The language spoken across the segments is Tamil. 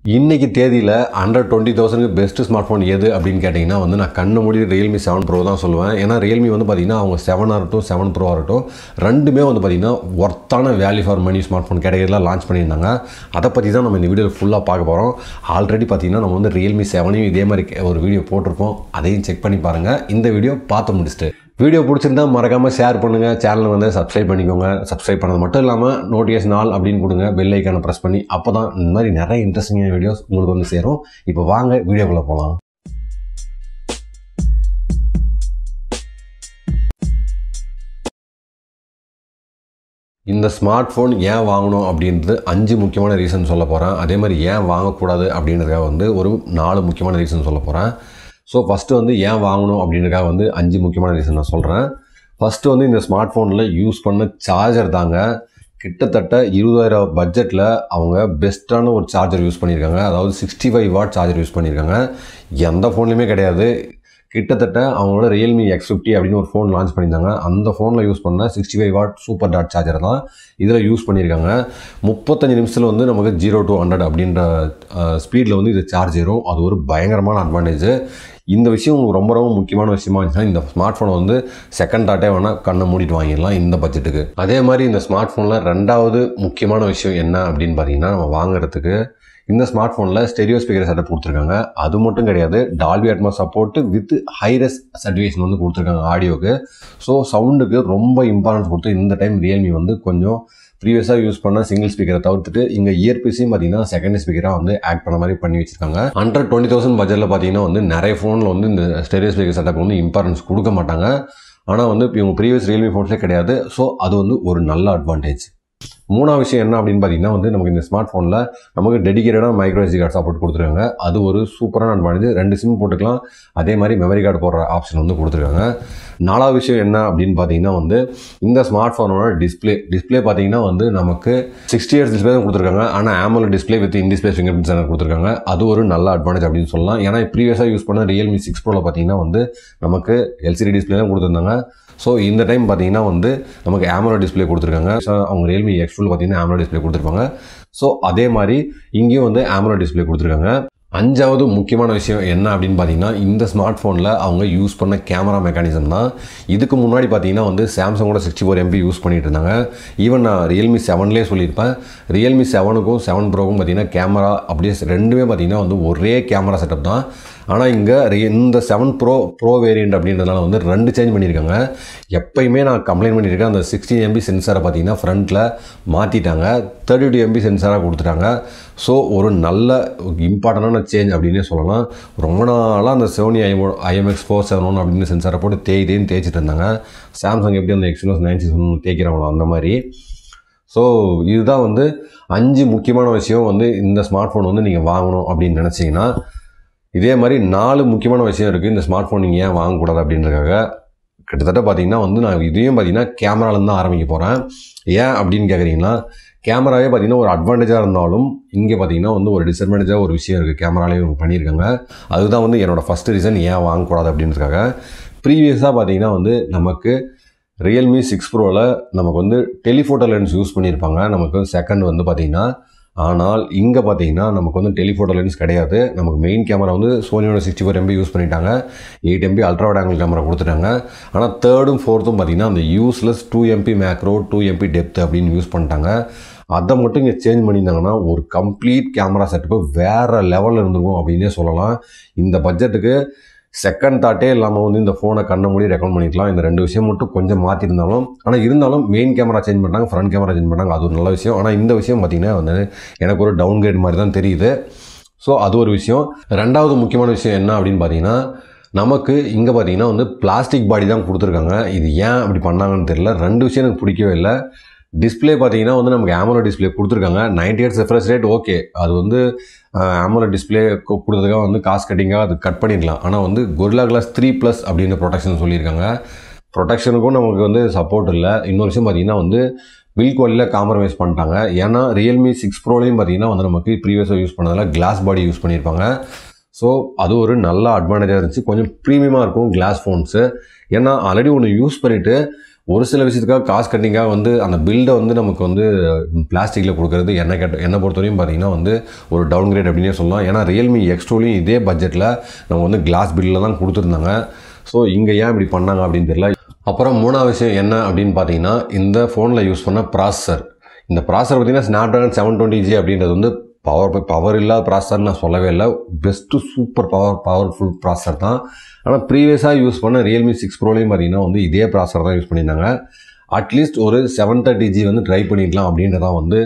இன்னைக்கு தேதியில் அண்டர் 20,000 பெஸ்ட் ஸ்மார்ட் ஃபோன் எது அப்படின்னு கேட்டிங்கன்னா வந்து நான் கண்ணு மூடி Realme 7 Pro தான் சொல்லுவேன். ஏன்னா Realme வந்து பார்த்திங்கன்னா அவங்க 7 ஆகட்டும் 7 Pro ஆகட்டும் ரெண்டுமே வந்து பார்த்திங்கன்னா ஒர்த்தான value for money smart phone கேட்டகரியில் லான்ச் பண்ணியிருந்தாங்க. அதை பற்றி தான் நம்ம இந்த வீடியோவில் ஃபுல்லாக பார்க்க போகிறோம். ஆல்ரெடி பார்த்திங்கன்னா நம்ம வந்து Realme 7 இதே மாதிரி ஒரு வீடியோ போட்டிருக்கோம். அதையும் செக் பண்ணி பாருங்கள். இந்த வீடியோ பார்த்து முடிச்சுட்டு வீடியோ பிடிச்சிருந்தா மறக்காமல் ஷேர் பண்ணுங்கள். சேனலை வந்து சப்ஸ்கிரைப் பண்ணிக்கோங்க. சப்ஸ்கிரைப் பண்ணது மட்டும் இல்லாமல் நோட்டிஃபிகேஷன் ஆல் அப்படின்னு கொடுங்க. பெல் ஐக்கானை ப்ரெஸ் பண்ணி அப்போ தான் இந்த மாதிரி நிறைய இன்ட்ரெஸ்டிங்கான வீடியோஸ் உங்களுக்கு வந்து சேரும். இப்போ வாங்க வீடியோக்குள்ளே போகலாம். இந்த ஸ்மார்ட் ஃபோன் ஏன் வாங்கணும் அப்படின்றது 5 முக்கியமான ரீசன் சொல்ல போகிறேன். அதே மாதிரி ஏன் வாங்கக்கூடாது அப்படின்றதுக்காக வந்து ஒரு 4 முக்கியமான ரீசன் சொல்ல போகிறேன். ஸோ ஃபஸ்ட்டு வந்து ஏன் வாங்கணும் அப்படின்றதுக்காக வந்து 5 முக்கியமான ரீசன் நான் சொல்கிறேன். ஃபஸ்ட்டு வந்து இந்த ஸ்மார்ட் ஃபோனில் யூஸ் பண்ண சார்ஜர் தாங்க. கிட்டத்தட்ட 20,000 பட்ஜெட்டில் அவங்க பெஸ்ட்டான ஒரு சார்ஜர் யூஸ் பண்ணியிருக்காங்க. அதாவது 65 வாட் சார்ஜர் யூஸ் பண்ணியிருக்காங்க. எந்த ஃபோன்லையுமே கிடையாது. கிட்டத்தட்ட அவங்களோட Realme X50 அப்படின்னு ஒரு ஃபோன் லான்ச் பண்ணியிருந்தாங்க. அந்த ஃபோனில் யூஸ் பண்ண 65 வாட் சூப்பர் டாட் சார்ஜர் தான் இதில் யூஸ் பண்ணியிருக்காங்க. 35 நிமிஷத்தில் வந்து நமக்கு 0 to 100 அப்படின்ற ஸ்பீடில் வந்து இது சார்ஜ் ஏறும். அது ஒரு பயங்கரமான அட்வான்டேஜ். இந்த விஷயம் உங்களுக்கு ரொம்ப ரொம்ப முக்கியமான விஷயமா இருந்துச்சுன்னா இந்த ஸ்மார்ட் ஃபோனை வந்து செகண்ட் தாட்டே வேணால் கண்ணை மூடிட்டு வாங்கிடலாம் இந்த பட்ஜெட்டுக்கு. அதே மாதிரி இந்த ஸ்மார்ட் ஃபோனில் ரெண்டாவது முக்கியமான விஷயம் என்ன அப்படின்னு பார்த்தீங்கன்னா நம்ம வாங்குறதுக்கு இந்த ஸ்மார்ட் ஃபோனில் ஸ்டெரியோ ஸ்பீக்கர் செட்டப் கொடுத்துருக்காங்க. அது மட்டும் கிடையாது, Dolby Atmos support with hi-res certification வந்து கொடுத்துருக்காங்க ஆடியோக்கு. ஸோ சவுண்டுக்கு ரொம்ப இம்பார்ட்டன்ஸ் கொடுத்து இந்த டைம் Realme வந்து கொஞ்சம் ப்ரீவியஸாக யூஸ் பண்ண சிங்கிள் ஸ்பீக்கரை தவிர்த்துட்டு இங்கே இயர்பீஸையும் பார்த்தீங்கன்னா செகண்ட் ஸ்பீக்கராக வந்து ஆட் பண்ண மாதிரி பண்ணி வச்சிருக்காங்க. அண்டர் 20,000 பட்ஜெட்டில் பார்த்தீங்கன்னா வந்து நிறைய ஃபோனில் வந்து இந்த ஸ்டெரியோ ஸ்பீக்கர் செட்டப் வந்து இம்பார்ட்டன்ஸ் கொடுக்க மாட்டாங்க. ஆனால் வந்து இவங்க ப்ரீவியஸ் Realme ஃபோன்ஸே கிடையாது. ஸோ அது வந்து ஒரு நல்ல அட்வான்டேஜ். மூணாவது விஷயம் என்ன அப்படின்னு பார்த்தீங்கன்னா வந்து நமக்கு இந்த ஸ்மார்ட் ஃபோனில் நமக்கு டெடிகேட்டடாக மைக்ரோ SD கார்டு சப்போர்ட் கொடுத்துருக்காங்க. அது ஒரு சூப்பரான அட்வான்டேஜ். 2 சிம் போட்டுக்கலாம். அதே மாதிரி மெமரி கார்டு போடுற ஆப்ஷன் வந்து கொடுத்துருக்காங்க. நாலாவது விஷயம் என்ன அப்படின்னு பார்த்தீங்கன்னா வந்து இந்த ஸ்மார்ட் ஃபோனோட டிஸ்பிளே பார்த்தீங்கன்னா வந்து நமக்கு 60 Hz டிஸ்பிளே தான் கொடுத்துருக்காங்க. ஆனால் AMOLED display with INDISPLAY fingerprint sensor கொடுத்துருக்காங்க. அது ஒரு நல்ல அட்வான்டேஜ் அப்படின்னு சொல்லலாம். ஏன்னா ப்ரீவியஸாக யூஸ் பண்ண Realme 6 Proல பார்த்தீங்கன்னா வந்து நமக்கு LCD டிஸ்பிளே தான் கொடுத்துருந்தாங்க. ஸோ இந்த டைம் பார்த்தீங்கன்னா வந்து நமக்கு AMOLED டிஸ்பிளே கொடுத்துருக்காங்க. ஸோ அவங்க Realme X2 பார்த்தீங்கன்னா AMOLED டிஸ்பிளே கொடுத்துருப்பாங்க. ஸோ அதே மாதிரி இங்கேயும் வந்து AMOLED டிஸ்பிளே கொடுத்துருக்காங்க. அஞ்சாவது முக்கியமான விஷயம் என்ன அப்படின்னு பார்த்தீங்கன்னா இந்த ஸ்மார்ட் ஃபோனில் அவங்க யூஸ் பண்ண கேமரா மெக்கானிசம் தான். இதுக்கு முன்னாடி பார்த்தீங்கன்னா வந்து சாம்சங்கோட 64 MP யூஸ் பண்ணிட்டு இருந்தாங்க. ஈவன் நான் Realme 7லேயே சொல்லியிருப்பேன். Realme 7க்கும் 7 Proக்கும் பார்த்தீங்கன்னா கேமரா அப்படியே ரெண்டுமே பார்த்தீங்கன்னா வந்து ஒரே கேமரா செட்டப் தான். ஆனால் இங்கே இந்த 7 ப்ரோ வேரியண்ட் அப்படின்றதுனால வந்து 2 சேஞ்ச் பண்ணியிருக்காங்க. எப்பயுமே நான் கம்ப்ளைண்ட் பண்ணியிருக்கேன், அந்த 16 MP சென்சாரை பார்த்தீங்கன்னா ஃப்ரண்ட்டில் மாற்றிட்டாங்க, 32 MP சென்சாராக கொடுத்துட்டாங்க. ஸோ ஒரு நல்ல இம்பார்ட்டண்டான சேஞ்ச் அப்படின்னே சொல்லலாம். ரொம்ப நாளாக அந்த Sony IMX471 அப்படின்னு சென்சாரை போட்டு தேய்ச்சிட்டு இருந்தாங்க. சாம்சங் எப்படி அந்த Exynos 961 தேய்க்கிறாங்களோ அந்த மாதிரி. ஸோ இதுதான் வந்து 5 முக்கியமான விஷயம் வந்து இந்த ஸ்மார்ட் ஃபோன் வந்து நீங்கள் வாங்கணும் அப்படின்னு நினச்சிங்கன்னா. இதே மாதிரி 4 முக்கியமான விஷயம் இருக்குது இந்த ஸ்மார்ட் ஃபோன் நீங்கள் ஏன் வாங்கக்கூடாது அப்படின்றதுக்காக. கிட்டத்தட்ட பார்த்தீங்கன்னா வந்து நான் இதையும் பார்த்தீங்கன்னா கேமராலேருந்து தான் ஆரம்பிக்க போகிறேன். ஏன் அப்படின்னு கேட்குறீங்கன்னா, கேமராவே பார்த்தீங்கன்னா ஒரு அட்வான்டேஜாக இருந்தாலும் இங்கே பார்த்தீங்கன்னா வந்து ஒரு டிஸ்அட்வான்டேஜாக ஒரு விஷயம் இருக்குது கேமராலேயே இவங்க பண்ணியிருக்காங்க. அதுதான் வந்து என்னோடய ஃபஸ்ட்டு ரீசன் ஏன் வாங்கக்கூடாது அப்படின்றதுக்காக. ப்ரீவியஸாக பார்த்தீங்கன்னா வந்து நமக்கு Realme 6 Proல நமக்கு வந்து டெலிஃபோட்டோ லென்ஸ் யூஸ் பண்ணியிருப்பாங்க. நமக்கு செகண்ட் வந்து பார்த்தீங்கன்னா, ஆனால் இங்கே பார்த்தீங்கன்னா நமக்கு வந்து டெலிஃபோட்டோ லென்ஸ் கிடையாது. நமக்கு மெயின் கேமரா வந்து சோனியோட 64 MP யூஸ் பண்ணிட்டாங்க. 8 MP ultra wide angle camera கொடுத்துட்டாங்க. ஆனால் தேர்டும் ஃபோர்த்தும் பார்த்தீங்கன்னா அந்த useless 2 MP macro 2 MP depth அப்படின்னு யூஸ் பண்ணிட்டாங்க. அதை மட்டும் இங்கே சேஞ்ச் பண்ணியிருந்தாங்கன்னா ஒரு கம்ப்ளீட் கேமரா செட்டப்பு வேறு லெவலில் இருந்திருக்கும் அப்படின்னே சொல்லலாம். இந்த பட்ஜெட்டுக்கு செகண்ட் தாட்டே இல்லாமல் வந்து இந்த ஃபோனை கண்ணை மூடி ரெக்கமெண்ட் பண்ணிக்கலாம். இந்த 2 விஷயம் மட்டும் கொஞ்சம் மாற்றிருந்தாலும், ஆனால் இருந்தாலும் மெயின் கேமரா சேஞ்ச் பண்ணாங்க, ஃப்ரண்ட் கேமரா சேஞ்ச் பண்ணாங்க. அது ஒரு நல்ல விஷயம். ஆனால் இந்த விஷயம் பார்த்திங்கன்னா வந்து எனக்கு ஒரு டவுன் கிரேட் மாதிரி தான் தெரியுது. ஸோ அது ஒரு விஷயம். ரெண்டாவது முக்கியமான விஷயம் என்ன அப்படின்னு பார்த்தீங்கன்னா, நமக்கு இங்கே பார்த்தீங்கன்னா வந்து பிளாஸ்டிக் பாடி தான் கொடுத்துருக்காங்க. இது ஏன் அப்படி பண்ணாங்கன்னு தெரியல. 2 விஷயம் எனக்கு பிடிக்கவே இல்லை. டிஸ்பிளே பார்த்தீங்கன்னா வந்து நமக்கு AMOLED டிஸ்பிளே கொடுத்துருக்காங்க. 90 Hz ரெஃப்ரெஷ் ரேட் ஓகே, அது வந்து AMOLED டிஸ்பிளே கொடுத்ததுக்காக வந்து காசு கட்டிங்காக அது கட் பண்ணிடலாம். ஆனால் வந்து Gorilla Glass 3+ அப்படின்னு ப்ரொடெக்ஷன் சொல்லியிருக்காங்க. ப்ரொடெக்ஷனுக்கும் நமக்கு வந்து சப்போர்ட் இல்லை. இன்னொரு விஷயம் பார்த்தீங்கன்னா வந்து பில் குவாலிட்டியில் காம்ப்ரமைஸ் பண்ணிட்டாங்க. ஏன்னா Realme 6 Proலையும் பார்த்தீங்கன்னா வந்து நமக்கு ப்ரீவியஸாக யூஸ் பண்ணதில் கிளாஸ் பாடி யூஸ் பண்ணியிருப்பாங்க. ஸோ அது ஒரு நல்ல அட்வான்டேஜாக இருந்துச்சு. கொஞ்சம் ப்ரீமியமாக இருக்கும் கிளாஸ் ஃபோன்ஸு. ஏன்னா ஆல்ரெடி ஒன்று யூஸ் பண்ணிவிட்டு ஒரு சில விஷயத்துக்காக காஸ்ட் கட்டிங்காக வந்து அந்த பில்டை வந்து நமக்கு வந்து பிளாஸ்டிக்கில் கொடுக்குறது என்னை பொறுத்தவரையும் பார்த்தீங்கன்னா வந்து ஒரு டவுன் கிரேட் அப்படின்னே சொல்லலாம். ஏன்னா ரியல்மி எக்ஸ்2லையும் இதே பட்ஜெட்டில் நம்ம வந்து கிளாஸ் பில்லில் தான் கொடுத்துருந்தாங்க. ஸோ இங்கே ஏன் இப்படி பண்ணாங்க அப்படின்னு தெரியல. அப்புறம் மூணாவது விஷயம் என்ன அப்படின்னு பார்த்தீங்கன்னா இந்த ஃபோனில் யூஸ் பண்ண ப்ராசஸர். இந்த ப்ராசஸர் பார்த்தீங்கன்னா ஸ்னாப்ட்ராகன் 720G அப்படின்றது வந்து பவர் இல்லாத ப்ராசஸர் நான் சொல்லவே இல்லை. பெஸ்ட்டு சூப்பர் பவர்ஃபுல் ப்ராசஸர் தான். ஆனால் ப்ரீவியஸாக யூஸ் பண்ண ரியல்மி 6 ப்ரோலையும் பார்த்தீங்கன்னா வந்து இதே ப்ராசஸர் தான் யூஸ் பண்ணியிருந்தாங்க. அட்லீஸ்ட் ஒரு 730G வந்து ட்ரை பண்ணிக்கலாம் அப்படின்றதான் வந்து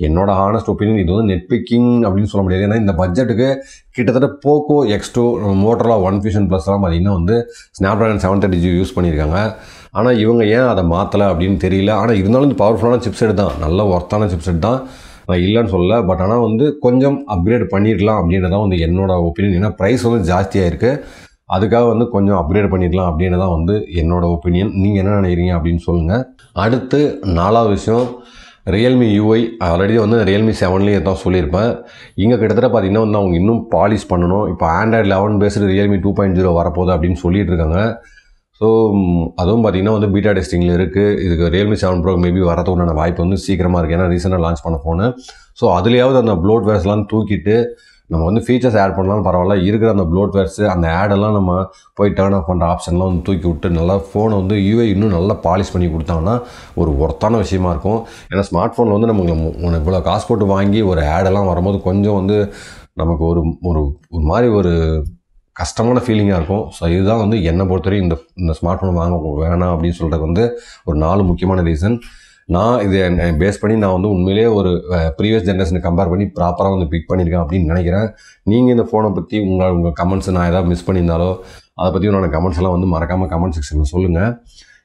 என்னோட ஹானஸ்ட் ஒப்பீனியன். இது வந்து நெட் பிக்கிங் அப்படின்னு சொல்ல முடியாது. ஏன்னா இந்த பட்ஜெட்டுக்கு கிட்டத்தட்ட போக்கோ எக்ஸ்2 மோட்டோரோலா ஒன் ஃபியூஷன் ப்ளஸ்லாம் பார்த்தீங்கன்னா வந்து ஸ்னாப்ட்ராகன் 730G யூஸ் பண்ணியிருக்காங்க. ஆனால் இவங்க ஏன் அதை மாற்றலை அப்படின்னு தெரியல. ஆனால் இருந்தாலும் இந்த பவர்ஃபுல்லான சிப்செட் தான், நல்ல ஒர்த்தான சிப்செட் தான், நான் இல்லைன்னு சொல்லலை. பட் ஆனால் வந்து கொஞ்சம் அப்கிரேட் பண்ணிடலாம் அப்படின்றதான் வந்து என்னோட ஒப்பீனியன். ஏன்னா ப்ரைஸ் வந்து ஜாஸ்தியாக இருக்குது, அதுக்காக வந்து கொஞ்சம் அப்கிரேட் பண்ணிடலாம் அப்படின்னு தான் வந்து என்னோட ஒப்பீனியன். நீங்கள் என்ன நினைக்கிறீங்க அப்படின்னு சொல்லுங்கள். அடுத்து 4வது விஷயம் ரியல்மி யூஐ. ஆல்ரெடி வந்து ரியல்மி 7லேயே தான் சொல்லியிருப்பேன். இங்கே கிட்டத்தட்ட பார்த்தீங்கன்னா வந்து அவங்க இன்னும் பாலிஷ் பண்ணணும். இப்போ ஆண்ட்ராய்டு 11 பேஸ்டு ரியல்மி 2.0 வரப்போகுது அப்படின்னு சொல்லிட்டு இருக்காங்க. ஸோ அதுவும் பார்த்திங்கன்னா வந்து பீட்டா டெஸ்டிங்கில் இருக்குது. இதுக்கு ரியல்மி 7 ப்ரோ மேபி வரதுக்குண்டான வாய்ப்பு வந்து சீக்கிரமாக இருக்குது. ஏன்னா ரீசெண்டாக லான்ச் பண்ண ஃபோனு. ஸோ அதுலேயாவது அந்த ப்ளோட்வேர்ஸ்லாம் தூக்கிட்டு நம்ம வந்து ஃபீச்சர்ஸ் ஆட் பண்ணலாம் பரவாயில்ல, இருக்கிற அந்த ப்ளோட்வேர்ஸு அந்த ஆடெல்லாம் நம்ம போய் டர்ன் ஆஃப் பண்ணுற ஆப்ஷன்லாம் வந்து தூக்கி விட்டு நல்லா ஃபோனை வந்து யூஐ இன்னும் நல்லா பாலிஷ் பண்ணி கொடுத்தாங்கன்னா ஒரு ஒர்த்தான விஷயமா இருக்கும். ஏன்னா ஸ்மார்ட் ஃபோனில் வந்து நமக்கு இவ்வளோ காசு போட்டு வாங்கி ஒரு ஆடெல்லாம் வரும்போது கொஞ்சம் வந்து நமக்கு ஒரு ஒரு மாதிரி ஒரு கஷ்டமான ஃபீலிங்காக இருக்கும். ஸோ இதுதான் வந்து என்னை பொறுத்தவரையும் இந்த ஸ்மார்ட் ஃபோன் வாங்க வேணாம் அப்படின்னு சொல்கிறது வந்து ஒரு 4 முக்கியமான ரீசன். நான் இதை பேஸ் பண்ணி நான் வந்து உண்மையிலே ஒரு ப்ரீவியஸ் ஜென்ரேஷனை கம்பேர் பண்ணி ப்ராப்பராக வந்து பிக் பண்ணியிருக்கேன் அப்படின்னு நினைக்கிறேன். நீங்கள் இந்த ஃபோனை பற்றி உங்கள் கமெண்ட்ஸ் நான் ஏதாவது மிஸ் பண்ணியிருந்தாலோ அதை பற்றி உன்னோட கமெண்ட்ஸ் எல்லாம் வந்து மறக்காமல் கமெண்ட் செக்ஷனில் சொல்லுங்கள்.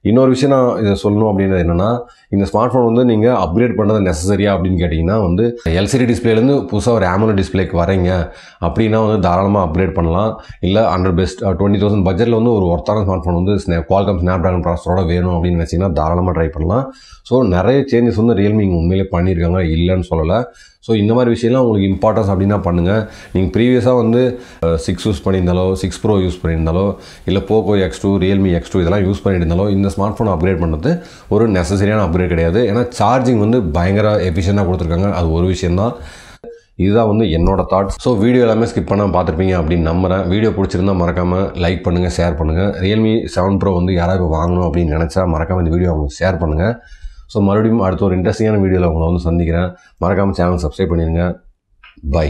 இன்னொரு விஷயம் நான் இதை சொல்லணும் அப்படின்றது என்னென்னா, இந்த ஸ்மார்ட் ஃபோன் வந்து நீங்கள் அப்கிரேட் பண்ணுறது நெசசரியா அப்படின்னு கேட்டிங்கன்னா வந்து எல்சிடி டிஸ்பிளேலேருந்து புதுசாக ஒரு AMOLED டிஸ்பிளேக்கு வரீங்க அப்படின்னா வந்து தாராளமாக அப்கிரேட் பண்ணலாம். இல்லை அண்டர் பெஸ்ட் 20,000 பட்ஜெட்டில் வந்து ஒரு ஒர்த்தான ஸ்மார்ட் ஃபோன் வந்து குவால்காம் ஸ்னாப்ட்ராகன் ப்ராசஸரோட வேணும் அப்படின்னு நினச்சிங்கன்னா தாராளமாக ட்ரை பண்ணலாம். ஸோ நிறைய சேஞ்சஸ் வந்து ரியல்மி உண்மையிலே பண்ணியிருக்காங்க, இல்லைன்னு சொல்லலை. ஸோ இந்த மாதிரி விஷயம்லாம் உங்களுக்கு இம்பார்ட்டன்ஸ் அப்படின்னா பண்ணுங்கள். நீங்கள் ப்ரீவியஸாக வந்து 6 யூஸ் பண்ணியிருந்தாலோ 6 ப்ரோ யூஸ் பண்ணியிருந்தாலோ இல்லை போக்கோ எக்ஸ்2 ரியல்மி எக்ஸ்2 இதெல்லாம் யூஸ் பண்ணியிருந்தாலோ இந்த ஸ்மார்ட் ஃபோன் அப்கிரேட் பண்ணுறது ஒரு நெசசரியான அப்கிரேட் கிடையாது. ஏன்னா சார்ஜிங் வந்து பயங்கர எஃபிஷியண்டாக கொடுத்துருக்காங்க, அது ஒரு விஷயந்தான். இதுதான் வந்து என்னோட தாட்ஸ். ஸோ வீடியோ எல்லாமே ஸ்கிப் பண்ணாமல் பார்த்துருப்பீங்க அப்படின்னு நம்புகிறேன். வீடியோ பிடிச்சிருந்தா மறக்காமல் லைக் பண்ணுங்கள், ஷேர் பண்ணுங்கள். ரியல்மி 7 ப்ரோ வந்து யாராவது வாங்கணும் அப்படின்னு நினச்சா மறக்காமல் இந்த வீடியோ அவங்க ஷேர் பண்ணுங்கள். ஸோ மறுபடியும் அடுத்த ஒரு இன்ட்ரெஸ்டிங்கான வீடியோவில் உங்களை வந்து சந்திக்கிறேன். மறக்காமல் சேனல் சப்ஸ்கிரைப் பண்ணிடுங்க. பை.